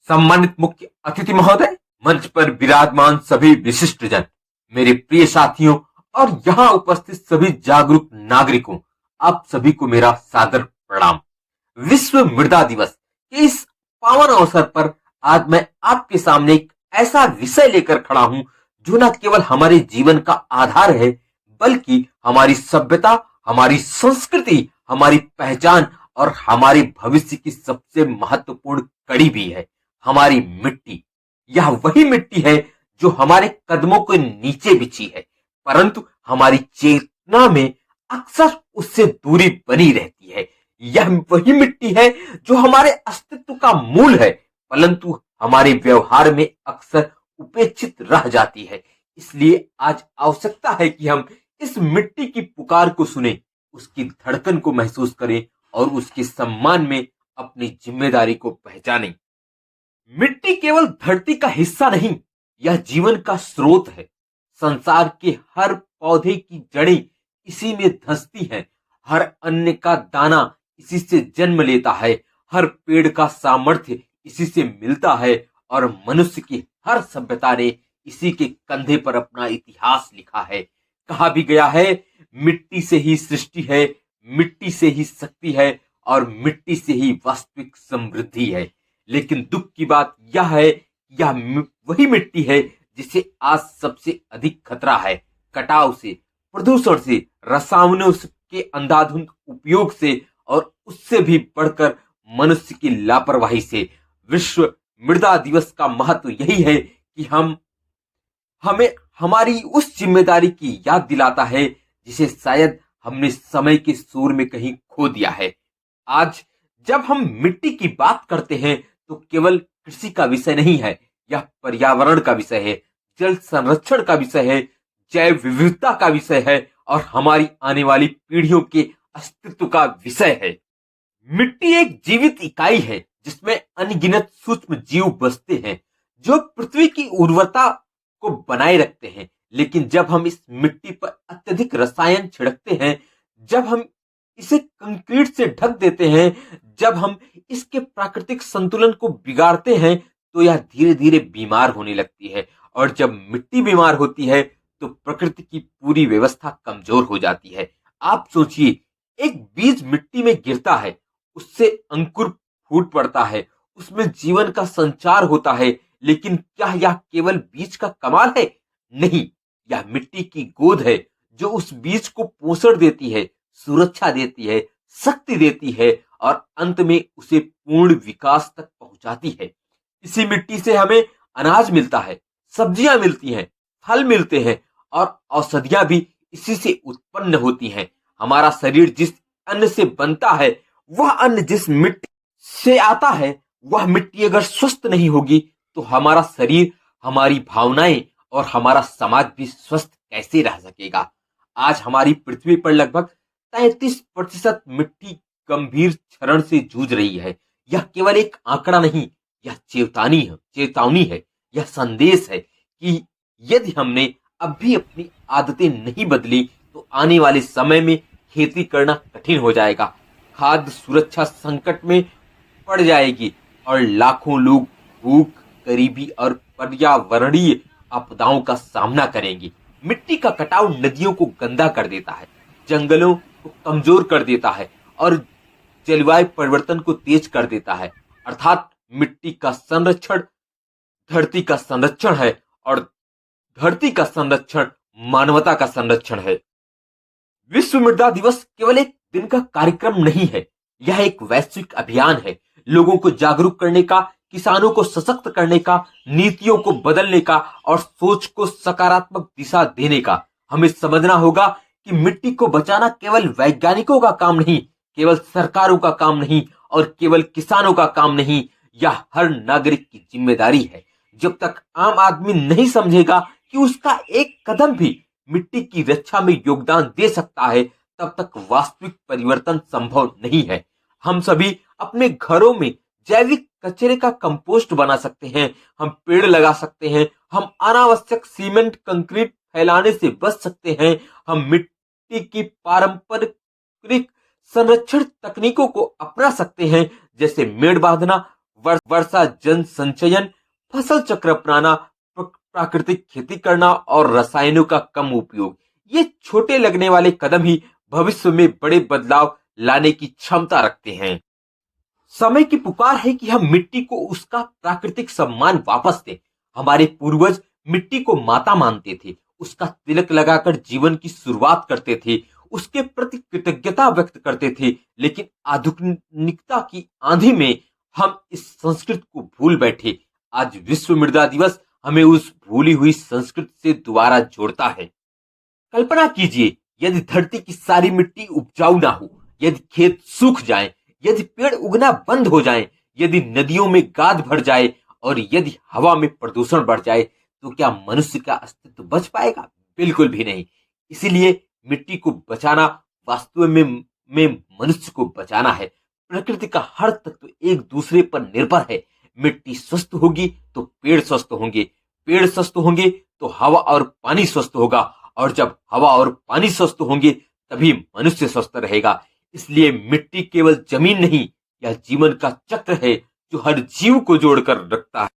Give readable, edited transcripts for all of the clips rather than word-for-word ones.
सम्मानित मुख्य अतिथि महोदय, मंच पर विराजमान सभी विशिष्ट जन, मेरे प्रिय साथियों और यहाँ उपस्थित सभी जागरूक नागरिकों, आप सभी को मेरा सादर प्रणाम। विश्व मृदा दिवस के इस पावन अवसर पर आज मैं आपके सामने एक ऐसा विषय लेकर खड़ा हूं जो न केवल हमारे जीवन का आधार है, बल्कि हमारी सभ्यता, हमारी संस्कृति, हमारी पहचान और हमारे भविष्य की सबसे महत्वपूर्ण कड़ी भी है, हमारी मिट्टी। यह वही मिट्टी है जो हमारे कदमों के नीचे बिछी है, परंतु हमारी चेतना में अक्सर उससे दूरी बनी रहती है। यह वही मिट्टी है जो हमारे अस्तित्व का मूल है, परंतु हमारे व्यवहार में अक्सर उपेक्षित रह जाती है। इसलिए आज आवश्यकता है कि हम इस मिट्टी की पुकार को सुने, उसकी धड़कन को महसूस करें और उसके सम्मान में अपनी जिम्मेदारी को पहचानें। मिट्टी केवल धरती का हिस्सा नहीं, यह जीवन का स्रोत है। संसार के हर पौधे की जड़ें इसी में धंसती हैं, हर अन्न का दाना इसी से जन्म लेता है, हर पेड़ का सामर्थ्य इसी से मिलता है और मनुष्य की हर सभ्यता ने इसी के कंधे पर अपना इतिहास लिखा है। कहा भी गया है, मिट्टी से ही सृष्टि है, मिट्टी से ही शक्ति है और मिट्टी से ही वास्तविक समृद्धि है। लेकिन दुख की बात यह है, यह वही मिट्टी है जिसे आज सबसे अधिक खतरा है, कटाव से, प्रदूषण से, रसायनों के अंधाधुंध उपयोग से और उससे भी बढ़कर मनुष्य की लापरवाही से। विश्व मृदा दिवस का महत्व यही है कि हमें हमारी उस जिम्मेदारी की याद दिलाता है जिसे शायद हमने समय के शोर में कहीं खो दिया है। आज जब हम मिट्टी की बात करते हैं तो केवल कृषि का विषय नहीं है, यह पर्यावरण का विषय है, जल संरक्षण का विषय है, जैव विविधता का विषय है और हमारी आने वाली पीढ़ियों के अस्तित्व का विषय है। मिट्टी एक जीवित इकाई है जिसमें अनगिनत सूक्ष्म जीव बसते हैं जो पृथ्वी की उर्वरता को बनाए रखते हैं। लेकिन जब हम इस मिट्टी पर अत्यधिक रसायन छिड़कते हैं, जब हम इसे कंक्रीट से ढक देते हैं, जब हम इसके प्राकृतिक संतुलन को बिगाड़ते हैं, तो यह धीरे धीरे बीमार होने लगती है और जब मिट्टी बीमार होती है तो प्रकृति की पूरी व्यवस्था कमजोर हो जाती है। आप सोचिए, एक बीज मिट्टी में गिरता है, उससे अंकुर फूट पड़ता है, उसमें जीवन का संचार होता है, लेकिन क्या यह केवल बीज का कमाल है? नहीं, यह मिट्टी की गोद है जो उस बीज को पोषण देती है, सुरक्षा देती है, शक्ति देती है और अंत में उसे पूर्ण विकास तक पहुंचाती है। इसी मिट्टी से हमें अनाज मिलता है, सब्जियां मिलती हैं, फल मिलते हैं और औषधियां भी इसी से उत्पन्न होती हैं। हमारा शरीर जिस अन्न से बनता है, वह अन्न जिस मिट्टी से आता है, वह मिट्टी अगर स्वस्थ नहीं होगी तो हमारा शरीर, हमारी भावनाएं और हमारा समाज भी स्वस्थ कैसे रह सकेगा। आज हमारी पृथ्वी पर लगभग 33% मिट्टी गंभीर क्षरण से जूझ रही है। यह केवल एक आंकड़ा नहीं, यह चेतावनी है, यह संदेश है कि यदि हमने अब भी अपनी आदतें नहीं बदली तो आने वाले समय में खेती करना कठिन हो जाएगा, खाद्य सुरक्षा संकट में पड़ जाएगी और लाखों लोग भूख, गरीबी और पर्यावरणीय आपदाओं का सामना करेंगे। मिट्टी का कटाव नदियों को गंदा कर देता है, जंगलों को कमजोर कर देता है और जलवायु परिवर्तन को तेज कर देता है। अर्थात मिट्टी का संरक्षण धरती का संरक्षण है और धरती का संरक्षण मानवता का संरक्षण है। विश्व मृदा दिवस केवल एक दिन का कार्यक्रम नहीं है, यह एक वैश्विक अभियान है। लोगों को जागरूक करने का, किसानों को सशक्त करने का, नीतियों को बदलने का और सोच को सकारात्मक दिशा देने का। हमें समझना होगा कि मिट्टी को बचाना केवल वैज्ञानिकों का काम नहीं, केवल सरकारों का काम नहीं और केवल किसानों का काम नहीं, यह हर नागरिक की जिम्मेदारी है। जब तक आम आदमी नहीं समझेगा कि उसका एक कदम भी मिट्टी की रक्षा में योगदान दे सकता है, तब तक वास्तविक परिवर्तन संभव नहीं है। हम सभी अपने घरों में जैविक कचरे का कंपोस्ट बना सकते हैं, हम पेड़ लगा सकते हैं, हम अनावश्यक सीमेंट कंक्रीट फैलाने से बच सकते हैं, हम मिट्टी की पारंपरिक संरक्षण तकनीकों को अपना सकते हैं, जैसे मेड़ बांधना, वर्षा जल संचयन, फसल चक्र अपनाना, प्राकृतिक खेती करना और रसायनों का कम उपयोग, ये छोटे लगने वाले कदम ही भविष्य में बड़े बदलाव लाने की क्षमता रखते हैं। समय की पुकार है कि हम मिट्टी को उसका प्राकृतिक सम्मान वापस दें। हमारे पूर्वज मिट्टी को माता मानते थे, उसका तिलक लगाकर जीवन की शुरुआत करते थे, उसके प्रति कृतज्ञता व्यक्त करते थे। लेकिन आधुनिकता की आंधी में हम इस संस्कृति को भूल बैठे। आज विश्व मृदा दिवस हमें उस भूली हुई संस्कृति से दोबारा जोड़ता है। कल्पना कीजिए, यदि धरती की सारी मिट्टी उपजाऊ ना हो, यदि खेत सूख जाए, यदि पेड़ उगना बंद हो जाए, यदि नदियों में गाद भर जाए और यदि हवा में प्रदूषण बढ़ जाए, तो क्या मनुष्य का अस्तित्व बच पाएगा? बिल्कुल भी नहीं। इसीलिए मिट्टी को बचाना वास्तव में मनुष्य को बचाना है। प्रकृति का हर तत्व एक दूसरे पर निर्भर है। मिट्टी स्वस्थ होगी तो पेड़ स्वस्थ होंगे, पेड़ स्वस्थ होंगे तो हवा और पानी स्वस्थ होगा, और जब हवा और पानी स्वस्थ होंगे तभी मनुष्य स्वस्थ रहेगा। इसलिए मिट्टी केवल जमीन नहीं, यह जीवन का चक्र है जो हर जीव को जोड़कर रखता है।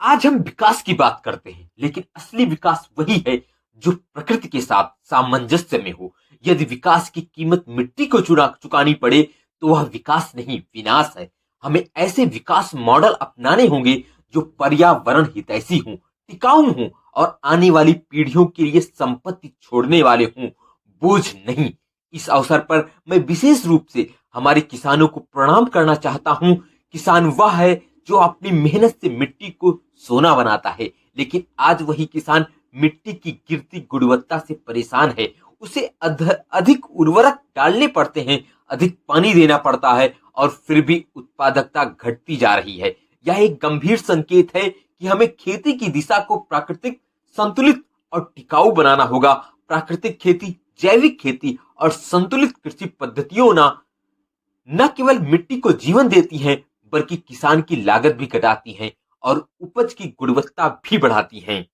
आज हम विकास की बात करते हैं, लेकिन असली विकास वही है जो प्रकृति के साथ सामंजस्य में हो। यदि विकास की कीमत मिट्टी को चुकानी पड़े तो वह विकास नहीं, विनाश है। हमें ऐसे विकास मॉडल अपनाने होंगे जो पर्यावरण हितैषी हों, टिकाऊ हों और आने वाली पीढ़ियों के लिए संपत्ति छोड़ने वाले हों, बोझ नहीं। इस अवसर पर मैं विशेष रूप से हमारे किसानों को प्रणाम करना चाहता हूं। किसान वह है जो अपनी मेहनत से मिट्टी को सोना बनाता है, लेकिन आज वही किसान मिट्टी की गिरती गुणवत्ता से परेशान है। उसे अधिक उर्वरक डालने पड़ते हैं, अधिक पानी देना पड़ता है और फिर भी उत्पादकता घटती जा रही है। यह एक गंभीर संकेत है कि हमें खेती की दिशा को प्राकृतिक, संतुलित और टिकाऊ बनाना होगा। प्राकृतिक खेती, जैविक खेती और संतुलित कृषि पद्धतियों न केवल मिट्टी को जीवन देती हैं, बल्कि किसान की लागत भी घटाती हैं और उपज की गुणवत्ता भी बढ़ाती हैं।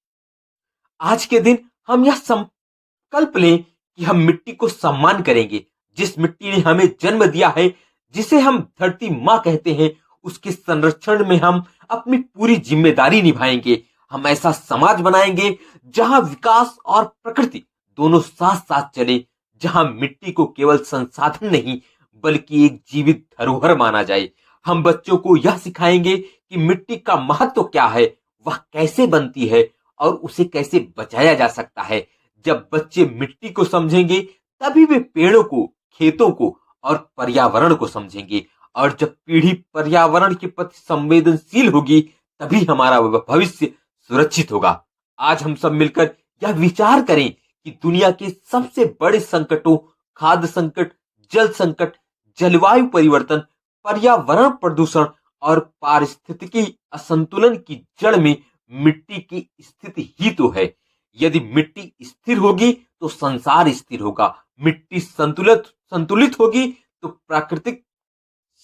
आज के दिन हम यह संकल्प लें कि हम मिट्टी को सम्मान करेंगे। जिस मिट्टी ने हमें जन्म दिया है, जिसे हम धरती माँ कहते हैं, उसके संरक्षण में हम अपनी पूरी जिम्मेदारी निभाएंगे। हम ऐसा समाज बनाएंगे जहां विकास और प्रकृति दोनों साथ साथ चले, जहां मिट्टी को केवल संसाधन नहीं बल्कि एक जीवित धरोहर माना जाए। हम बच्चों को यह सिखाएंगे कि मिट्टी का महत्व क्या है, वह कैसे बनती है और उसे कैसे बचाया जा सकता है। जब बच्चे मिट्टी को समझेंगे तभी वे पेड़ों को, खेतों को और पर्यावरण को समझेंगे, और जब पीढ़ी पर्यावरण के प्रति संवेदनशील होगी तभी हमारा भविष्य सुरक्षित होगा। आज हम सब मिलकर यह विचार करें कि दुनिया के सबसे बड़े संकटों, खाद्य संकट, जल संकट, जलवायु परिवर्तन, पर्यावरण प्रदूषण और पारिस्थितिकी असंतुलन की जड़ में मिट्टी की स्थिति ही तो है। यदि मिट्टी स्थिर होगी तो संसार स्थिर होगा। मिट्टी संतुलित होगी तो प्राकृतिक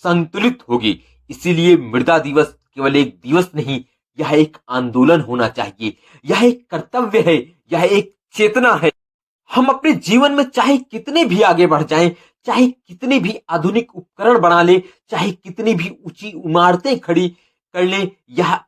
संतुलित होगी। इसीलिए मृदा दिवस केवल एक दिवस नहीं, यह एक आंदोलन होना चाहिए, यह एक कर्तव्य है, यह एक चेतना है। हम अपने जीवन में चाहे कितने भी आगे बढ़ जाएं, चाहे कितने भी आधुनिक उपकरण बना ले, चाहे कितनी भी ऊंची इमारतें खड़ी कर ले, यह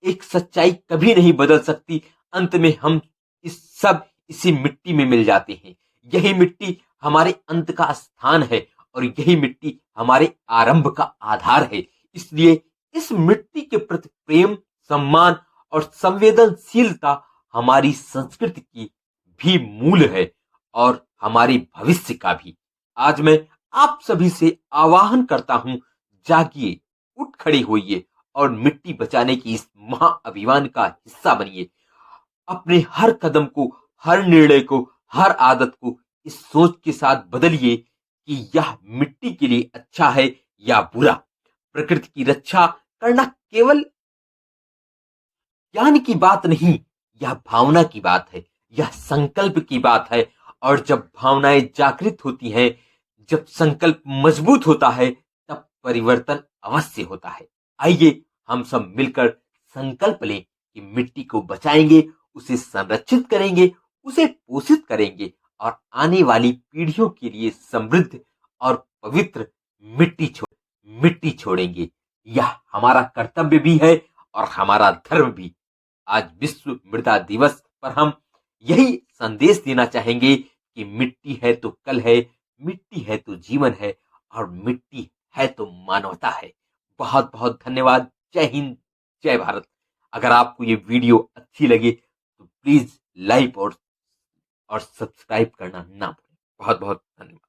एक सच्चाई कभी नहीं बदल सकती। अंत में हम इसी मिट्टी में मिल जाते हैं। यही मिट्टी हमारे अंत का स्थान है और यही मिट्टी हमारे आरंभ का आधार है। इसलिए इस मिट्टी के प्रति प्रेम, सम्मान और संवेदनशीलता हमारी संस्कृति की भी मूल है और हमारे भविष्य का भी। आज मैं आप सभी से आह्वान करता हूं, जागिए, उठ खड़े होइए और मिट्टी बचाने की इस महाअभियान का हिस्सा बनिए। अपने हर कदम को, हर निर्णय को, हर आदत को इस सोच के साथ बदलिए कि यह मिट्टी के लिए अच्छा है या बुरा। प्रकृति की रक्षा करना केवल ज्ञान की बात नहीं, यह भावना की बात है, यह संकल्प की बात है। और जब भावनाएं जागृत होती हैं, जब संकल्प मजबूत होता है, तब परिवर्तन अवश्य होता है। आइए हम सब मिलकर संकल्प लें कि मिट्टी को बचाएंगे, उसे संरक्षित करेंगे, उसे पोषित करेंगे और आने वाली पीढ़ियों के लिए समृद्ध और पवित्र मिट्टी छोड़ेंगे। यह हमारा कर्तव्य भी है और हमारा धर्म भी। आज विश्व मृदा दिवस पर हम यही संदेश देना चाहेंगे कि मिट्टी है तो कल है, मिट्टी है तो जीवन है और मिट्टी है तो मानवता है। बहुत बहुत धन्यवाद। जय हिंद, जय भारत। अगर आपको ये वीडियो अच्छी लगे तो प्लीज लाइक और सब्सक्राइब करना ना भूलें। बहुत बहुत धन्यवाद।